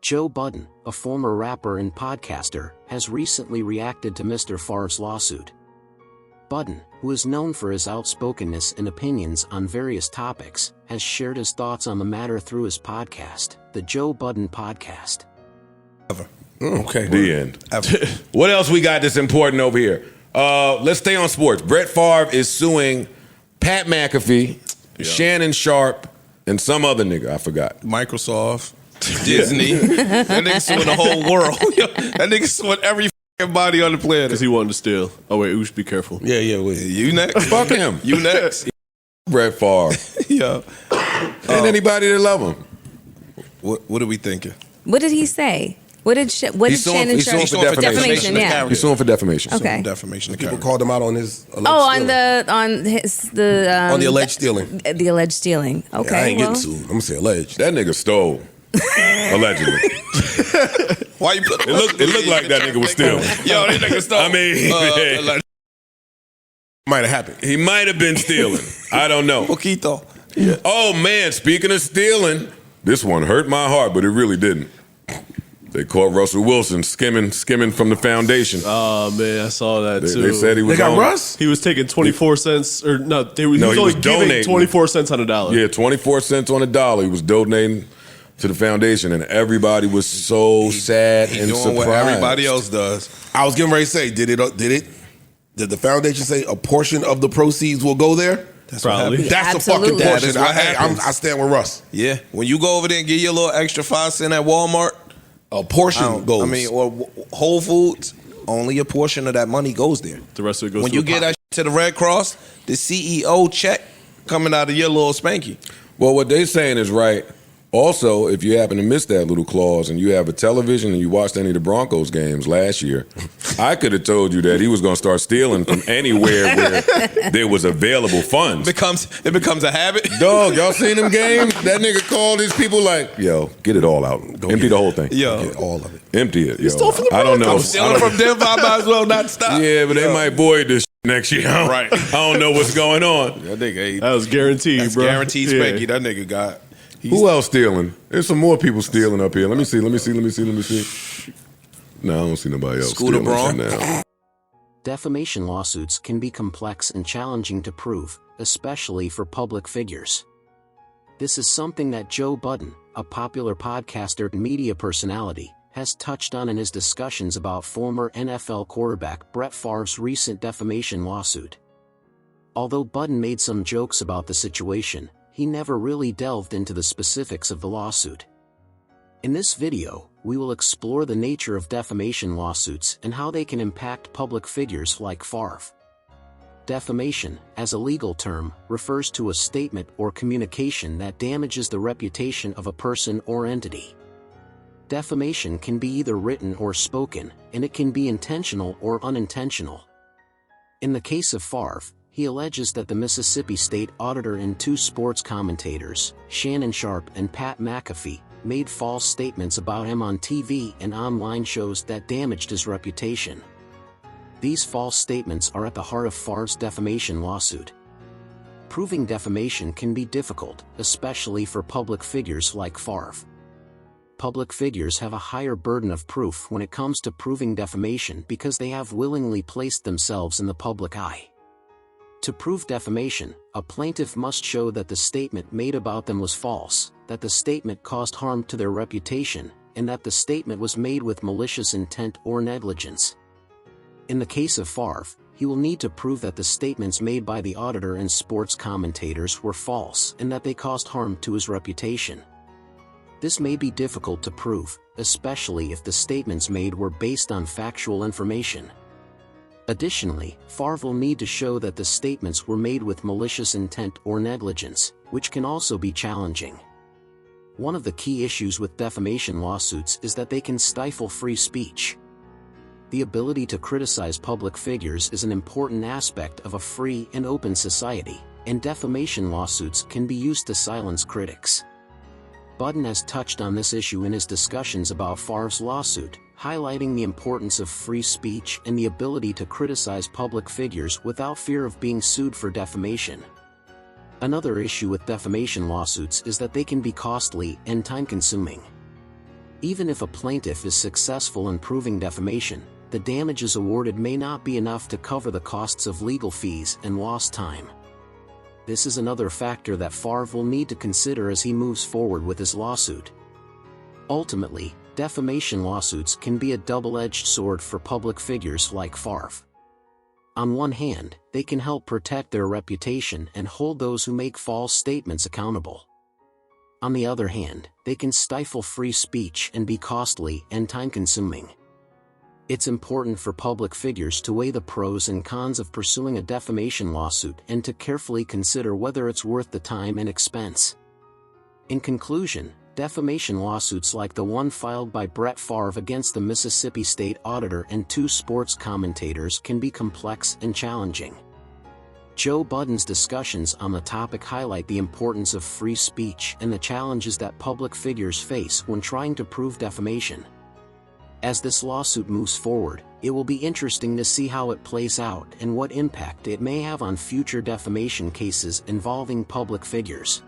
Joe Budden, a former rapper and podcaster, has recently reacted to Mr. Favre's lawsuit. Budden, who is known for his outspokenness and opinions on various topics, has shared his thoughts on the matter through his podcast, the Joe Budden Podcast. Okay, the end. What else we got that's important over here? Let's stay on sports. Brett Favre is suing Pat McAfee, Shannon Sharpe, and some other nigga. I forgot. Microsoft, Disney. That nigga suing the whole world. That nigga suing every body on the planet. Because he wanted to steal. Oh, wait, we should be careful. Yeah, wait. You next? Fuck him. You next? Brett Favre. Yeah. And anybody that love him. What are we thinking? What did he say? What did Shannon Sharpe? He's suing for defamation. Yeah. He's suing for defamation. Okay. Defamation. People called him out on his alleged stealing. on the alleged stealing. The alleged stealing. Okay. Yeah, I ain't getting sued. I'm gonna say alleged. That nigga stole. Allegedly. Why you put it looked like that nigga was stealing. Yo, that nigga stole. I mean, might have happened. He might have been stealing. I don't know. Poquito. Yeah. Oh man, speaking of stealing, this one hurt my heart, but it really didn't. They caught Russell Wilson skimming from the foundation. Oh man, I saw that too. They said he was. They got Russ. He was taking 24 cents, or no, he was only giving 24 cents on a dollar. Yeah, 24 cents on a dollar. He was donating to the foundation, and everybody was so sad and doing surprised. What everybody else does. I was getting ready to say, did the foundation say a portion of the proceeds will go there? That's probably. That's Absolutely. a fucking portion. That is what happens. I stand with Russ. Yeah, when you go over there and get your little extra 5 cents at Walmart, A portion goes. I mean, or Whole Foods, only a portion of that money goes there. The rest of it goes when to you the get that to the Red Cross, the CEO check coming out of your little spanky. Well, what they're saying is right. Also, if you happen to miss that little clause and you have a television and you watched any of the Broncos games last year, I could have told you that he was going to start stealing from anywhere where there was available funds. It becomes a habit. Dog, y'all seen them games? That nigga called his people like, yo, get it all out. Empty the whole thing. Yo. Get all of it. Empty it. Yo. stole from the I don't know. I'm stealing from Denver. I might as well not stop. Yeah, but they might void this next year. Right. I don't know what's going on. That nigga, That was guaranteed, that's bro. guaranteed Yeah. spanky. That nigga got. Who else stealing? There's some more people stealing up here. Let me see. No, I don't see nobody else Scooter stealing Braun. right now. Defamation lawsuits can be complex and challenging to prove, especially for public figures. This is something that Joe Budden, a popular podcaster and media personality, has touched on in his discussions about former NFL quarterback Brett Favre's recent defamation lawsuit. Although Budden made some jokes about the situation, he never really delved into the specifics of the lawsuit. In this video, we will explore the nature of defamation lawsuits and how they can impact public figures like Favre. Defamation, as a legal term, refers to a statement or communication that damages the reputation of a person or entity. Defamation can be either written or spoken, and it can be intentional or unintentional. In the case of Favre, he alleges that the Mississippi State Auditor and two sports commentators, Shannon Sharpe and Pat McAfee, made false statements about him on TV and online shows that damaged his reputation. These false statements are at the heart of Favre's defamation lawsuit. Proving defamation can be difficult, especially for public figures like Favre. Public figures have a higher burden of proof when it comes to proving defamation because they have willingly placed themselves in the public eye. To prove defamation, a plaintiff must show that the statement made about them was false, that the statement caused harm to their reputation, and that the statement was made with malicious intent or negligence. In the case of Favre, he will need to prove that the statements made by the auditor and sports commentators were false and that they caused harm to his reputation. This may be difficult to prove, especially if the statements made were based on factual information. Additionally, Favre will need to show that the statements were made with malicious intent or negligence, which can also be challenging. One of the key issues with defamation lawsuits is that they can stifle free speech. The ability to criticize public figures is an important aspect of a free and open society, and defamation lawsuits can be used to silence critics. Budden has touched on this issue in his discussions about Favre's lawsuit, highlighting the importance of free speech and the ability to criticize public figures without fear of being sued for defamation. Another issue with defamation lawsuits is that they can be costly and time-consuming. Even if a plaintiff is successful in proving defamation, the damages awarded may not be enough to cover the costs of legal fees and lost time. This is another factor that Favre will need to consider as he moves forward with his lawsuit. Ultimately, defamation lawsuits can be a double-edged sword for public figures like Favre. On one hand, they can help protect their reputation and hold those who make false statements accountable. On the other hand, they can stifle free speech and be costly and time-consuming. It's important for public figures to weigh the pros and cons of pursuing a defamation lawsuit and to carefully consider whether it's worth the time and expense. In conclusion, defamation lawsuits like the one filed by Brett Favre against the Mississippi State Auditor and 2 sports commentators can be complex and challenging. Joe Budden's discussions on the topic highlight the importance of free speech and the challenges that public figures face when trying to prove defamation. As this lawsuit moves forward, it will be interesting to see how it plays out and what impact it may have on future defamation cases involving public figures.